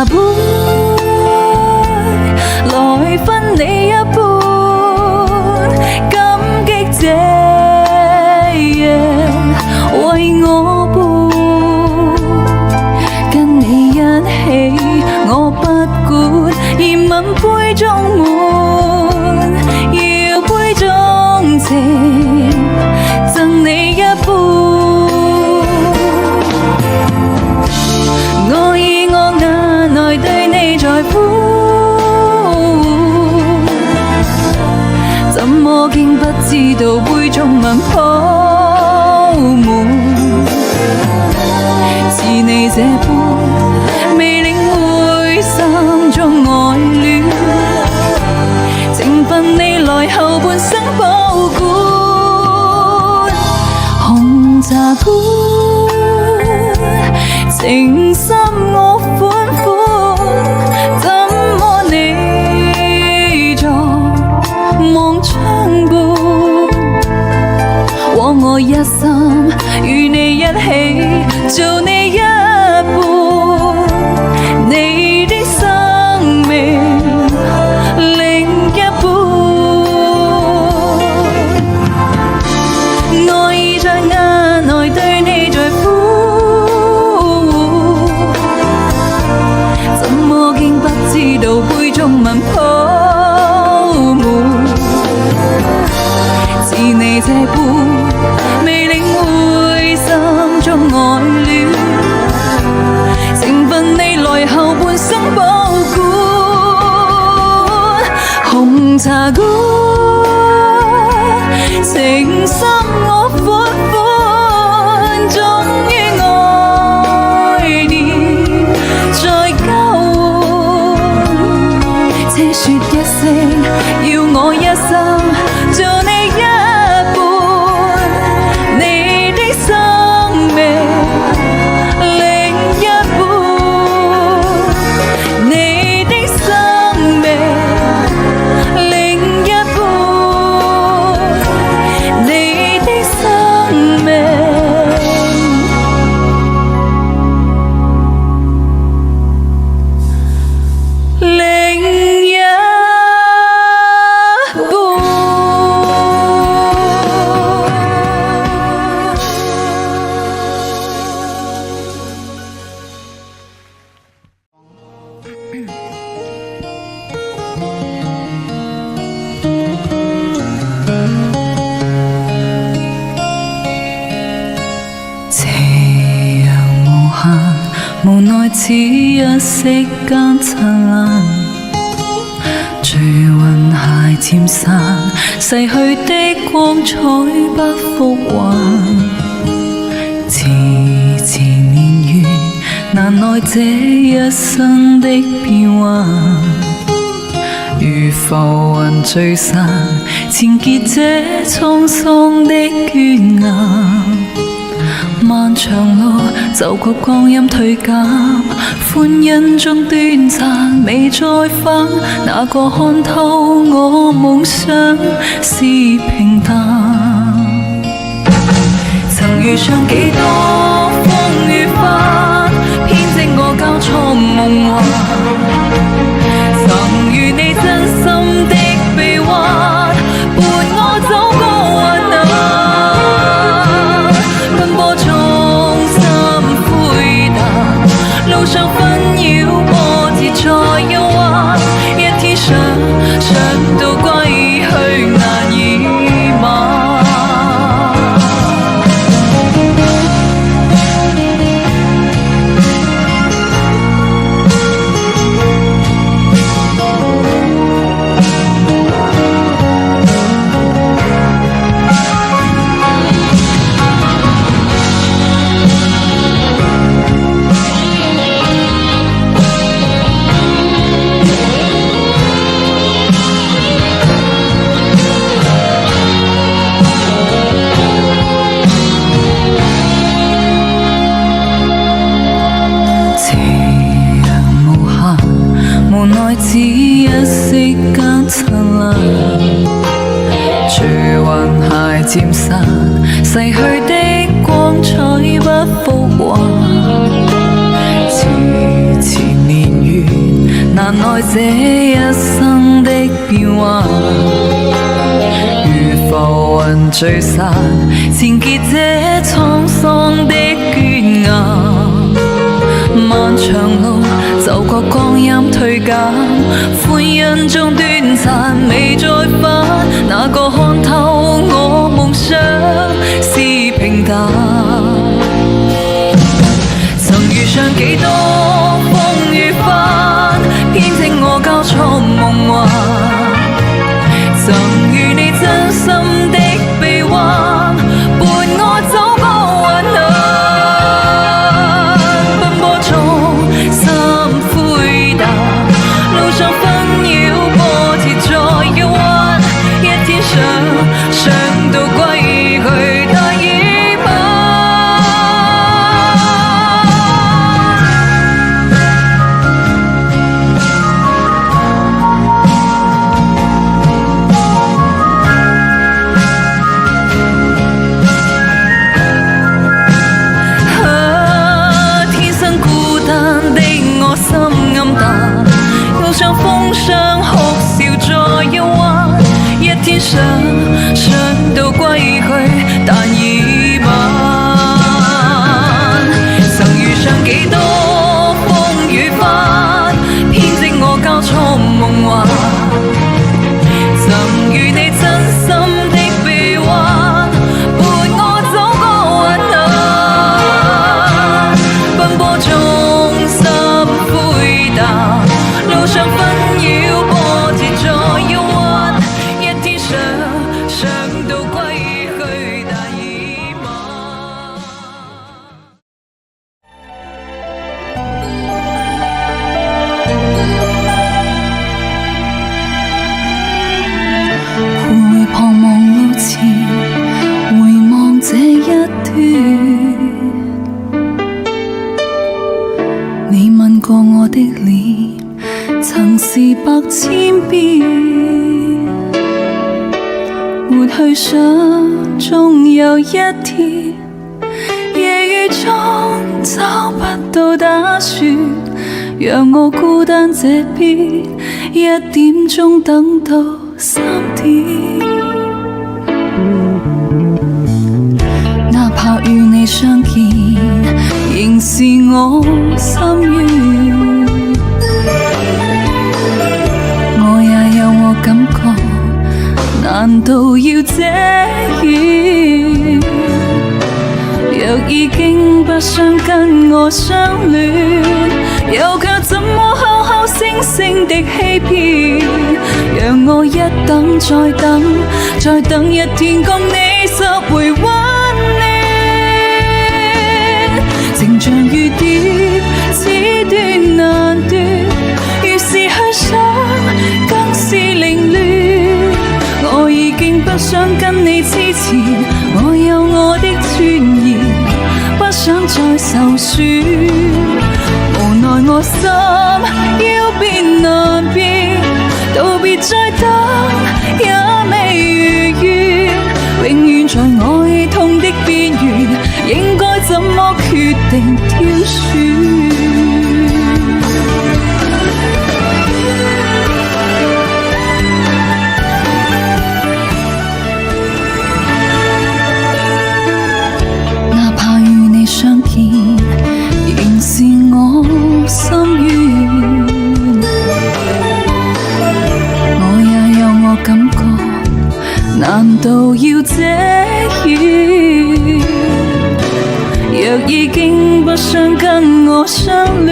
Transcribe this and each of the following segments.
茶杯來分你一半，感激這夜為我伴，跟你一起我不管，熱吻杯中滿，搖杯中情贈你一半。我以我眼內對你在乎，怎麼竟不知道杯中吻泡滿，似你這般未領會心中愛戀，情分你來後半生保管。紅茶杯情深我款款，怎麼你在望窗畔？枉我一心與你一起做你一半，你的生命另一半。我已在眼內對你在乎，怎麼竟不知道杯中吻泡滿，似你這般未領會心中愛戀，情分你來後半生保管。紅茶館情深我款款，終於愛念再交換，且說一聲要我一生做你一半，你的生命另一半，你的生命另一半，你的生命另一半。斜陽無限，無奈只一息間燦爛，聚雲鞋漸散，逝去的光彩不復還。遲遲年月，難耐這一生的變幻，如浮雲聚散，纏結這滄桑的倦顏。漫長路走過光陰退減，歡欣中短暫未再返，哪個看透我夢想是平淡？曾遇上幾多風雨翻，編織我交錯夢幻，曾與你真心的臂彎，伴我走過患難。路上紛擾波折再憂患，一天想到歸去難以挽。只一息間燦爛，隨雲鞋漸散，逝去的光彩不復還。遲遲年月，難耐這一生的變幻，如浮雲聚散，纏結這滄桑的倦顏。漫長路走過光陰退減，歡欣中短暫未再返，哪個看透我夢想是平淡？曾遇上幾多風雨翻，編織我交錯夢幻，曾與你真心的臂彎，伴我走過患難。奔波中心灰淡，路上紛擾波折再搖晃，一天想到歸去，但已晚。路上風霜哭笑再憂患，一天想到歸去，但已晚。曾遇上幾多風雨翻，編織我交錯夢幻，曾與你真心的臂彎，伴我走過患難。奔波中心灰淡，路上紛擾波折再搖晃，一天想到歸去，但已晚。回旁望路前，回望這一段，你吻過我的臉，曾是百千遍，沒去想終有一天，夜雨中找不到打算，讓我孤單這邊1點鐘等到3點，哪怕與你相見，仍是我心願。感覺難道要這樣？若已經不想跟我相戀，又卻怎麼口口聲聲的欺騙？讓我一等再等，再等一天共你拾回溫暖。情像雨點，此斷難斷，越是去想更是凌亂。我已經不想跟你之前，我有我的尊嚴，不想再受損。無奈我心要變難變，道別再等也未如願，永遠在愛痛的邊緣，應該怎麼決定挑選？相見仍是我心願，我也有我感覺，難道要這樣？若已經不想跟我相戀，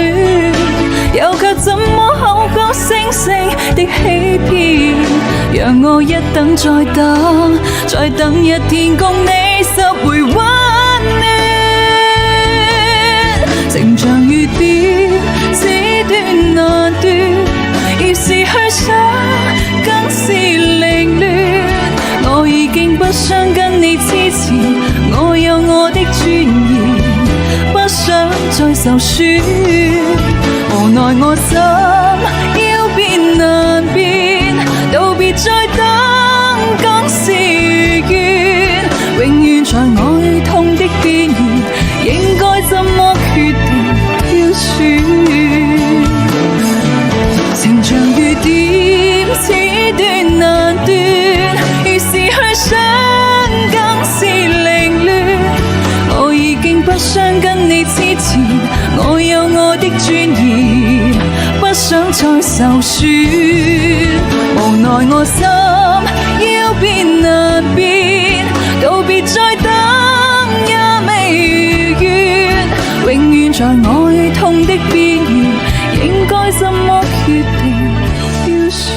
又卻怎麼口口聲聲的欺騙？讓我一等再等，再等一天共你拾回溫暖。情像雨點，此斷難斷，越是去想更是凌亂。我已經不想跟你之前，我有我的尊嚴，不想再受損。無奈我心要變難變，道別再等更是如願，永遠在愛痛的邊緣，應該怎麼決定挑選？不想跟你之前，我有我的尊嚴，不想再受損。無奈我心要變難變，道別再等也未如願，永遠在愛痛的邊緣，應該怎麼決定要選？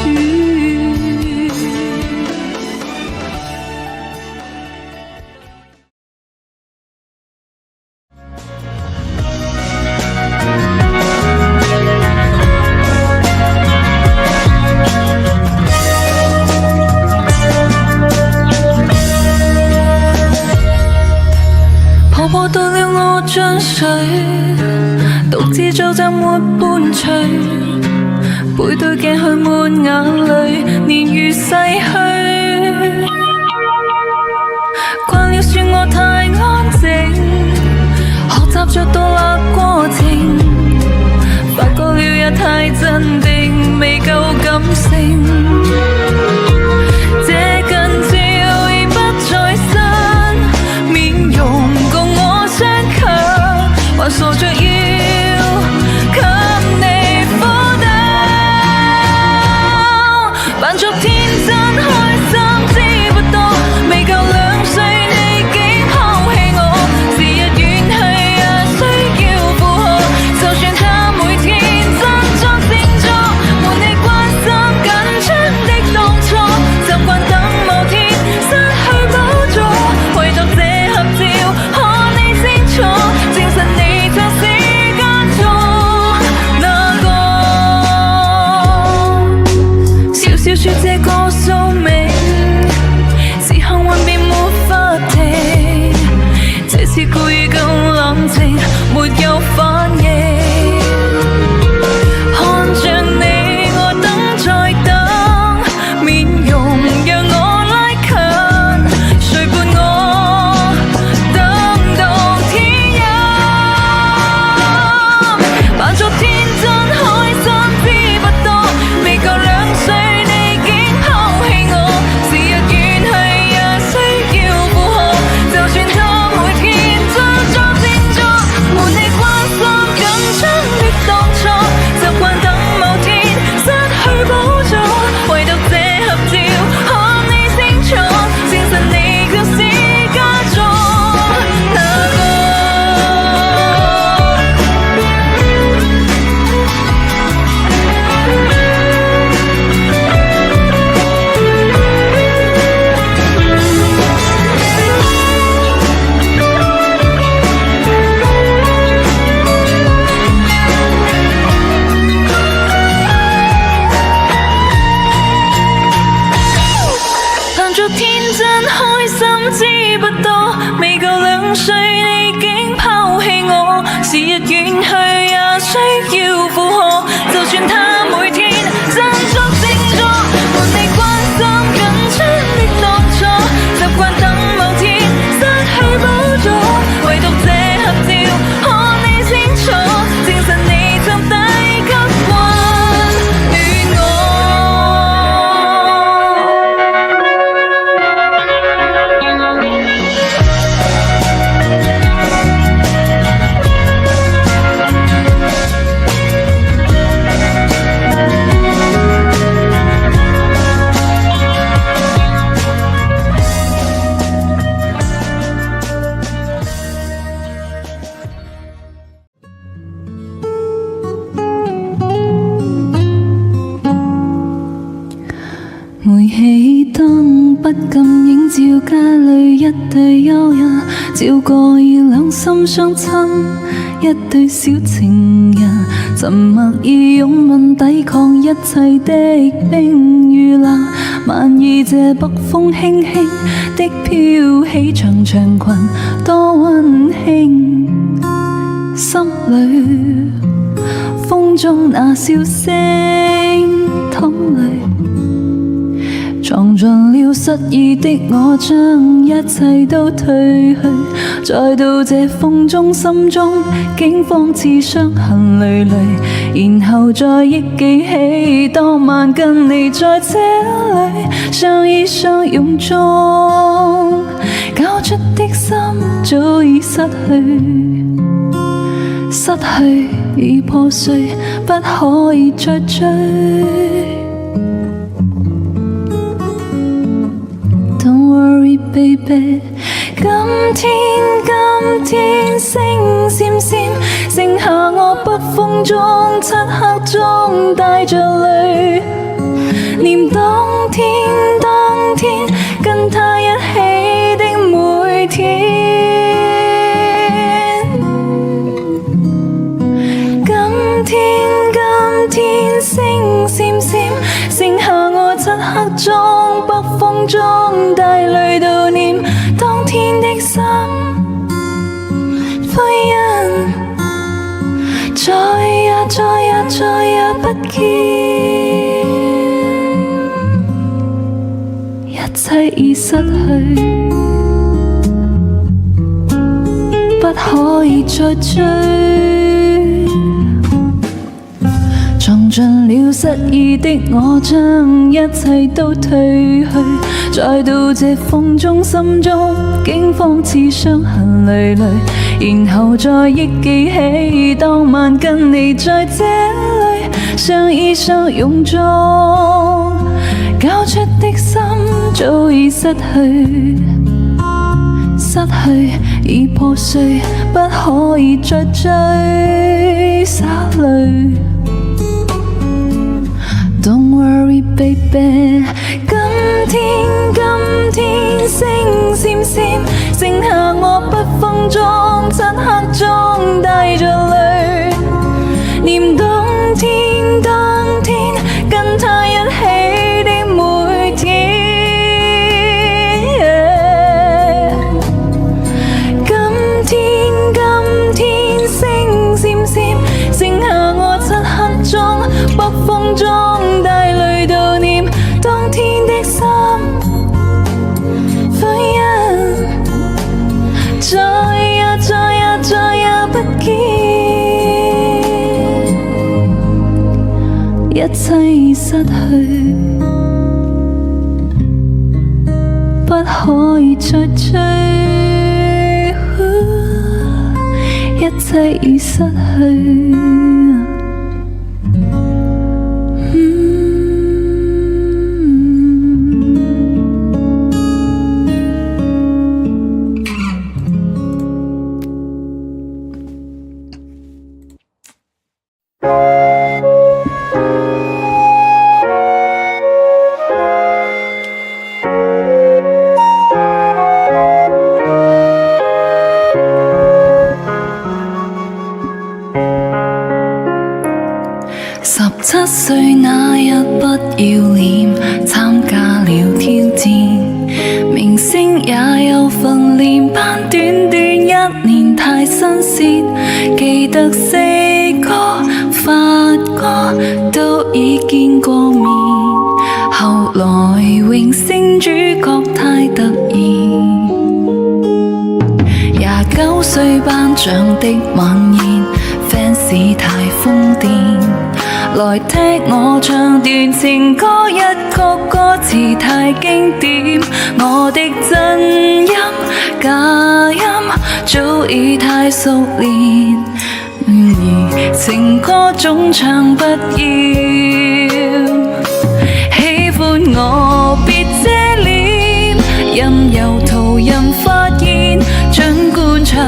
破到了我將睡，獨自做就沒伴隨，背對鏡去抹眼淚，年月逝去。慣了說我太安靜，學習着獨立過程，發覺了也太鎮定，未夠感性。這近照已不在身，面容還傻着要給你撫養，扮作天真開心，知不多未夠2歲，你竟拋棄我，時日遠去也需要負荷，就算他每天振作振作，沒你關心緊張的當初，習慣等某天失去寶座，唯獨這合照看你清楚，證實你小說這個宿命，是幸運便沒法停，這次故意更冷靜，沒有反應。看着你我等再等，面容讓我拉近，誰伴我等到天陰，扮作天真開心，知不多未夠2歲。時日遠去也需要負荷，就算他每天振作振作，沒你關心緊張的當初，習慣等某天失去寶座，唯獨這合照看你清楚，證實你曾遞給溫暖我。煤氣燈不禁映照家裏一對幽人，照過已兩心相親，一對小情人，沉默以擁吻抵抗一切的冰與冷。萬意這北風輕輕的飄起長長裙，多溫馨，心裏風中那笑聲淌淚。藏盡了失意的我，將一切都褪去，再到這風中心中竟仿似傷痕累累，然後再憶記起當晚跟你在這裡相依相擁中，交出的心早已失去，失去已破碎，不可以再追。Don't worry, baby。今天星閃閃，剩下我北風中、漆黑中帶着淚，念當天跟他一起的每天。今天星閃閃，剩下我漆黑中、北風中帶淚悼念當天的心。灰印再也不見，一切已失去，不可以再追。嘗盡了失意的我，將一切都褪去，再到這風中，心中驚慌似傷痕累累，然後再憶記起當晚跟你在這裏相依相擁中，交出的心早已失去，失去已破碎，不可以再追，灑淚。Don't worry, baby。今天星閃閃，剩下我北風中、漆黑中帶着淚，念當天跟他一起的每天。今天星閃閃，剩下我漆黑中、北風中帶淚悼念當天的心。灰印再也不見，一切已失去，不可以再追，一切已失去。17歲那日不要臉，參加了挑戰，明星也有訓練班，短短1年太新鮮，記得四哥、發哥都已見過面，後來榮升主角太突然，29歲頒獎的晚宴 ，fans 太瘋癲。來聽我唱段情歌，一曲歌詞太經典，我的真音假音早已太熟練，而情歌總唱不要，喜歡我別遮臉，任由途人發現，盡觀察，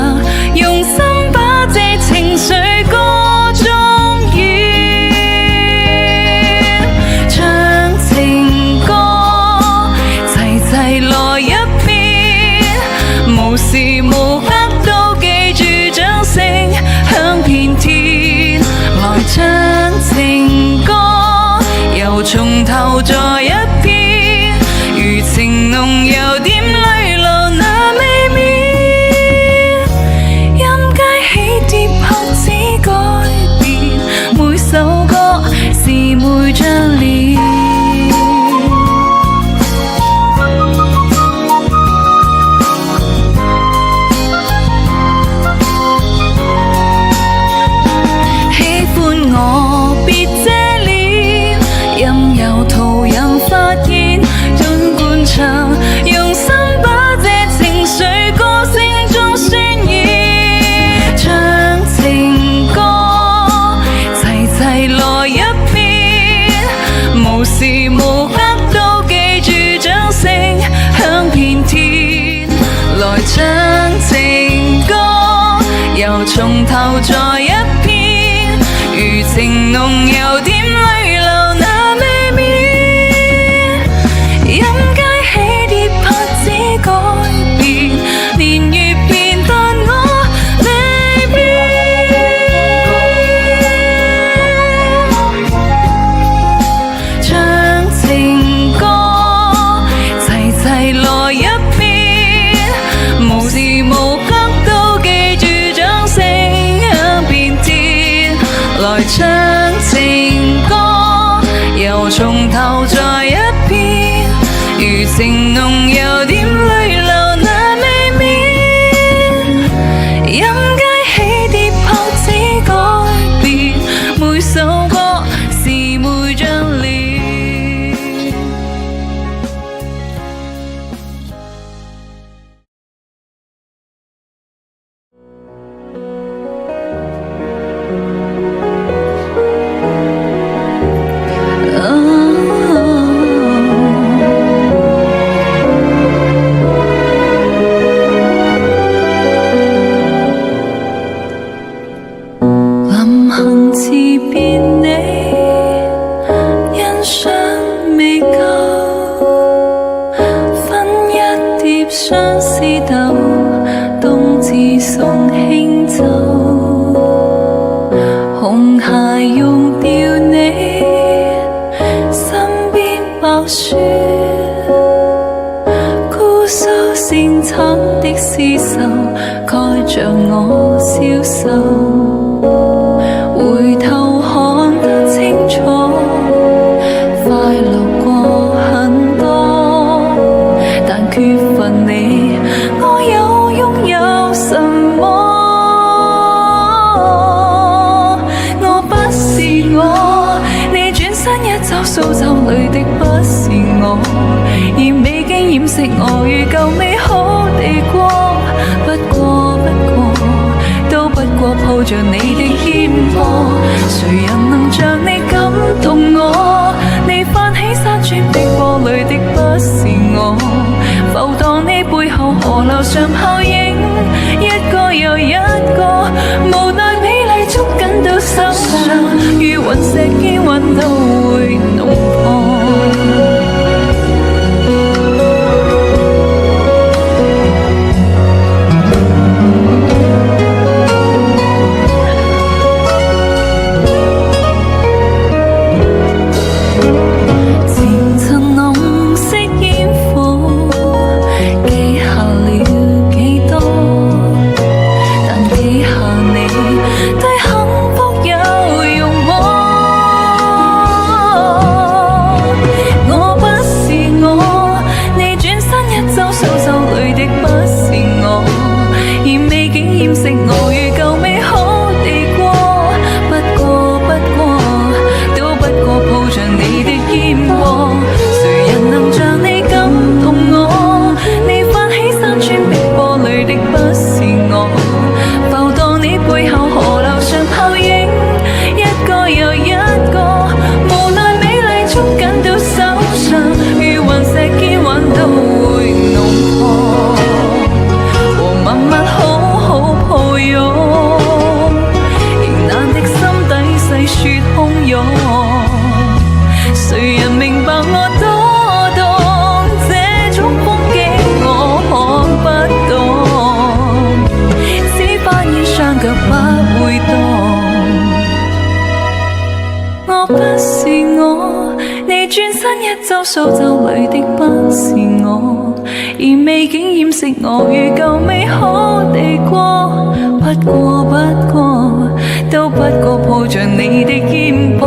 用心把這情緒歌中來一遍，無時無刻都記住掌聲響遍天，來唱情歌，又從頭再一遍。又從頭再一遍，餘情濃有點淚流那未眠，任街起跌拍子改變，年月變但我未變，唱情歌齊齊來一遍，無時無刻都記住掌聲響遍天，來唱情歌又從頭再一遍，餘情濃有點淚流那未眠，任街起跌拍子改變，每首歌是每張臉。臨行辭別你，欣賞未夠，分一碟相思豆，冬至送輕酒，紅鞋用掉你，身邊白雪，姑蘇善橙的絲繡，蓋着我消瘦。回頭看得清楚，快樂過很多，但缺乏你，我又擁有什麼？我不是我，你轉身一走，蘇州裡的不是我，而美景掩飾我如舊美好地過。都不過抱着你的肩膊，誰人能像你感動我？你翻起山川碧波裡的不是我，浮蕩你背後河流上泡影，一個又一個，無奈美麗捉緊到手上，如雲石見雲都會弄破。蘇州裡的不是我，而美景掩飾我如舊美好地過。不過，都不過抱着你的肩膊，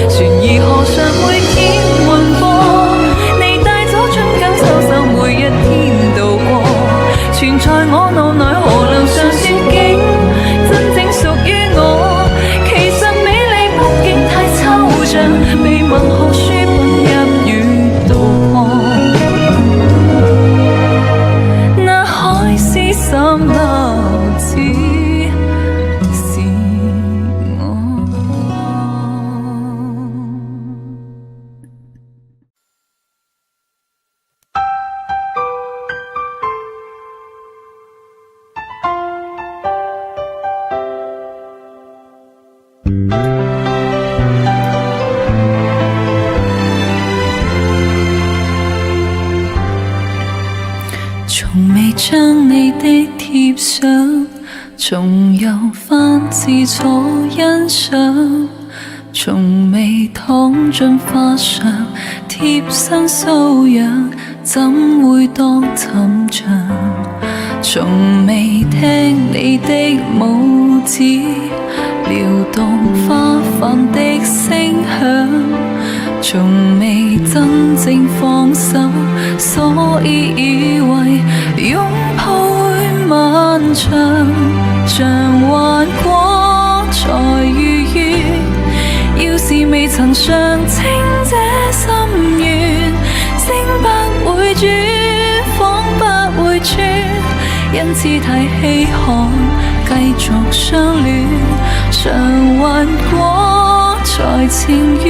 船兒河上會見雲波，你帶走樽緊收手，每一天度過，存在我腦內河流上雪景，真正屬於我。其實美麗畢竟太抽象，被文學書本入語。那海市蜃樓只是我。重遊翻自坐欣賞，從未躺進花上貼身搔癢，怎會當尋常？從未聽你的拇指撩動花瓣的聲響，從未真正放手，所以以為擁抱會漫長，像幻覺才愉悅。要是未曾嘗清這心願，聲不會轉，仿不會轉，因此太稀罕，繼續相戀，常幻覺才情願，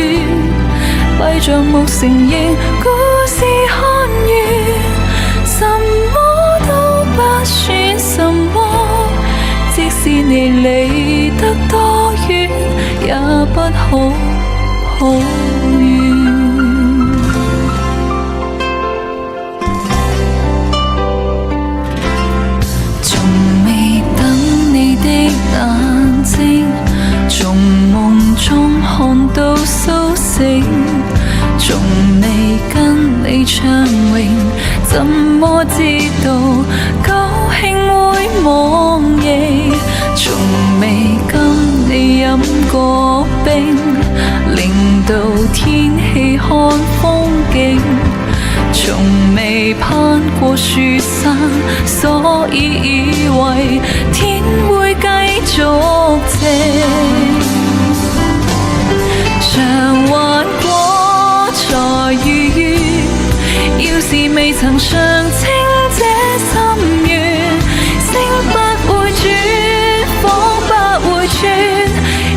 閉着目承認故事看完，什麼都不算什麼，即使你離得多遠，也不好抱怨。從未等你的眼睛，從夢中看到甦醒，從未跟你暢泳，怎麼知道高興會忘形？從未跟你飲過冰，令到天氣看風景，從未攀過樹山，所以以為天會繼續晴。常幻覺才愉悅，要是未曾嘗清這心願，聲不會轉，仿不會轉，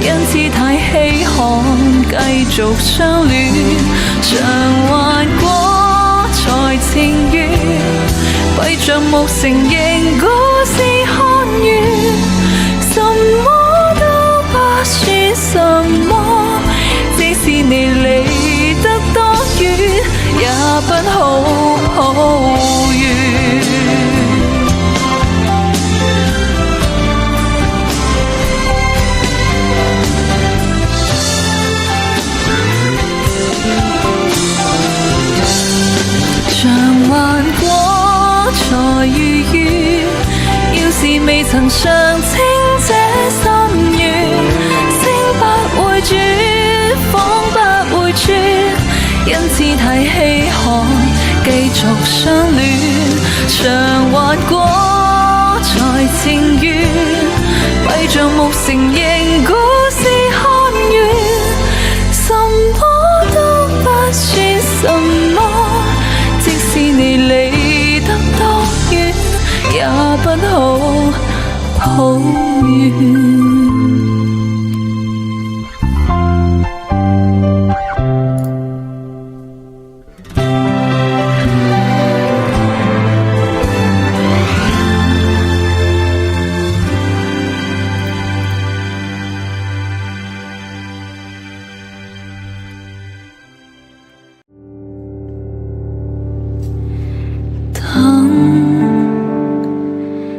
因此太稀罕，繼續相戀。常幻覺才情願，閉着目承認故事看完，什麼都不算什麼，即使你離得多遠，也不好抱怨。常幻覺才愉悅，要是未曾嘗清這心願，聲不會轉，仿不會轉，因此太稀罕，繼續相戀。常幻覺才情願，閉着目承認故事看完，什麼都不算什麼，即使你離得多遠，也不好抱怨。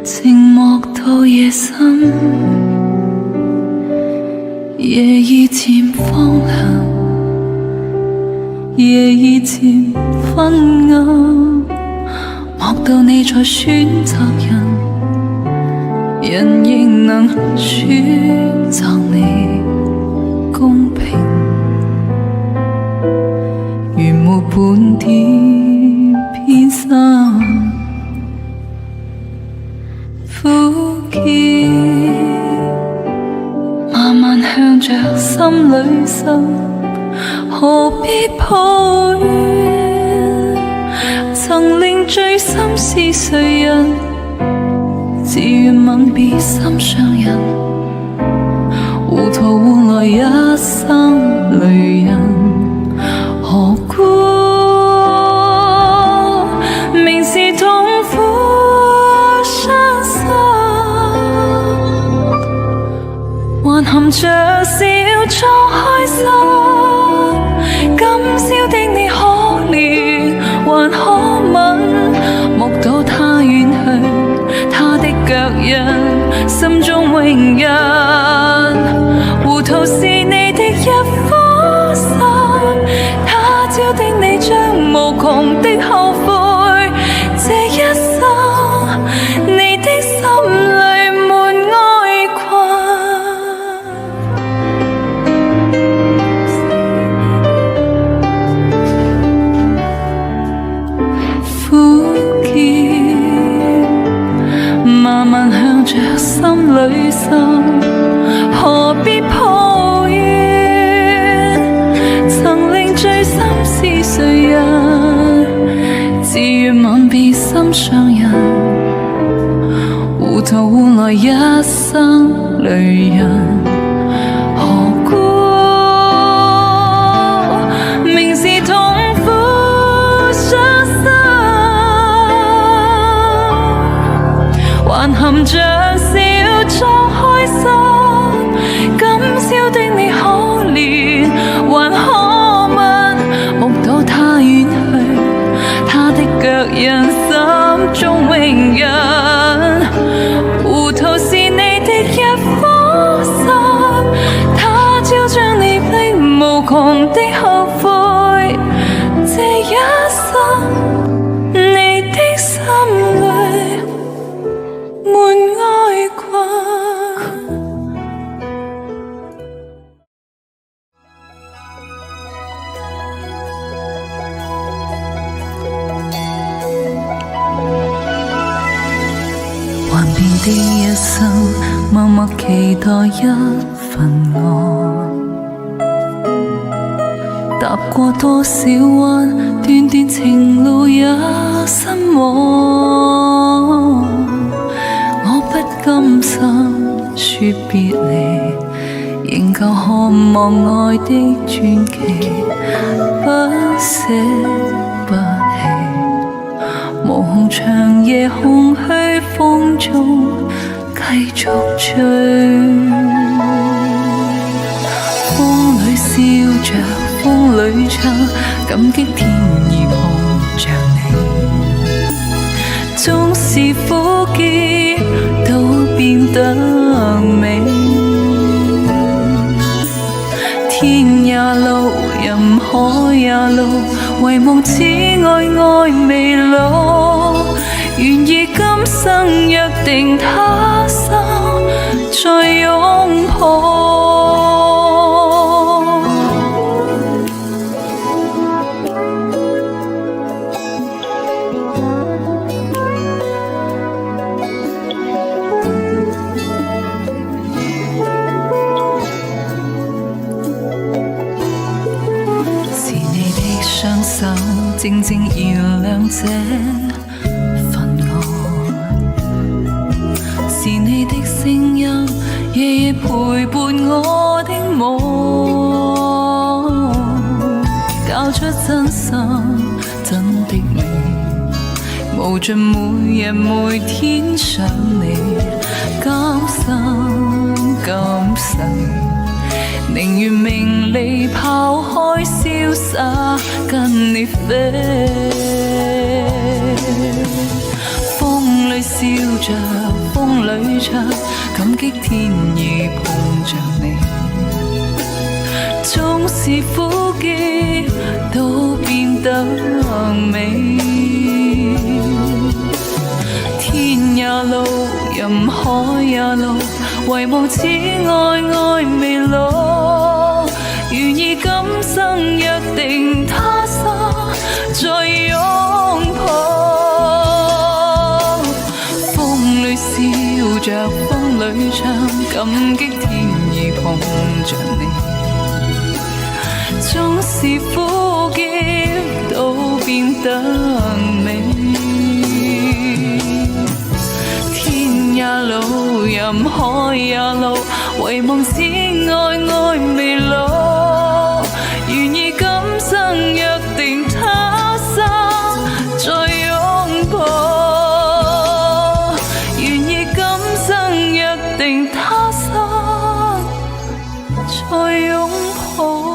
靜默到夜深，夜已漸荒涼，夜已漸昏暗，莫到你在選擇人，人仍能選擇你公平，如沒半點偏心。苦澀慢慢向着心裏滲，何必抱怨？曾令醉心是誰人？自願吻別心上人，糊塗換來一生淚人，何故明是痛苦傷心，還含着笑裝開心。今宵的你可憐還可吻，目睹他遠去，他的腳印心中永人。糊塗是你的一顆心，他朝的你將無窮的後悔。這一生，你的心裏滿哀困。苦澀慢慢向着心裏滲，何必抱怨？曾令醉心是誰人？自願吻別心上人，糊塗換來一生淚人。何故明是痛苦傷心，還含着笑裝開心？今宵的你可憐，還可問目睹他遠去，他的腳印心中永印。糊塗是你的一顆心，他朝將你逼無窮的後悔。這一生，你的心裏滿哀困。幻變的一生，默默期待一份愛。踏過多少彎，段段情路也心往。我不甘心說別離，仍舊渴望愛的傳奇，不捨不棄。無窮長夜空虛風中繼續追，風裏笑着風裏唱，感激天意碰着你。縱是苦澀都變得美，天也路，任海也路，唯夢此愛愛未老。願意今生約定他生再擁抱。是你的雙手靜靜燃亮這份愛，是你的聲音夜夜陪伴我的夢，交出真心真的你，無盡每日每天想你，今生今世寧願名利拋開瀟灑跟你飛。風裏笑着風裏唱，感激天意碰着你。縱是苦澀都變得美，天也路，任海也路，唯夢此愛愛未老。願意今生約定他生再擁抱。風裏笑着風裏唱，感激天意碰着你。縱是苦澀都變得美，天也路，任海也路，唯夢此愛愛未老。願意今生約定他生再擁抱，願意今生約定他生再擁抱。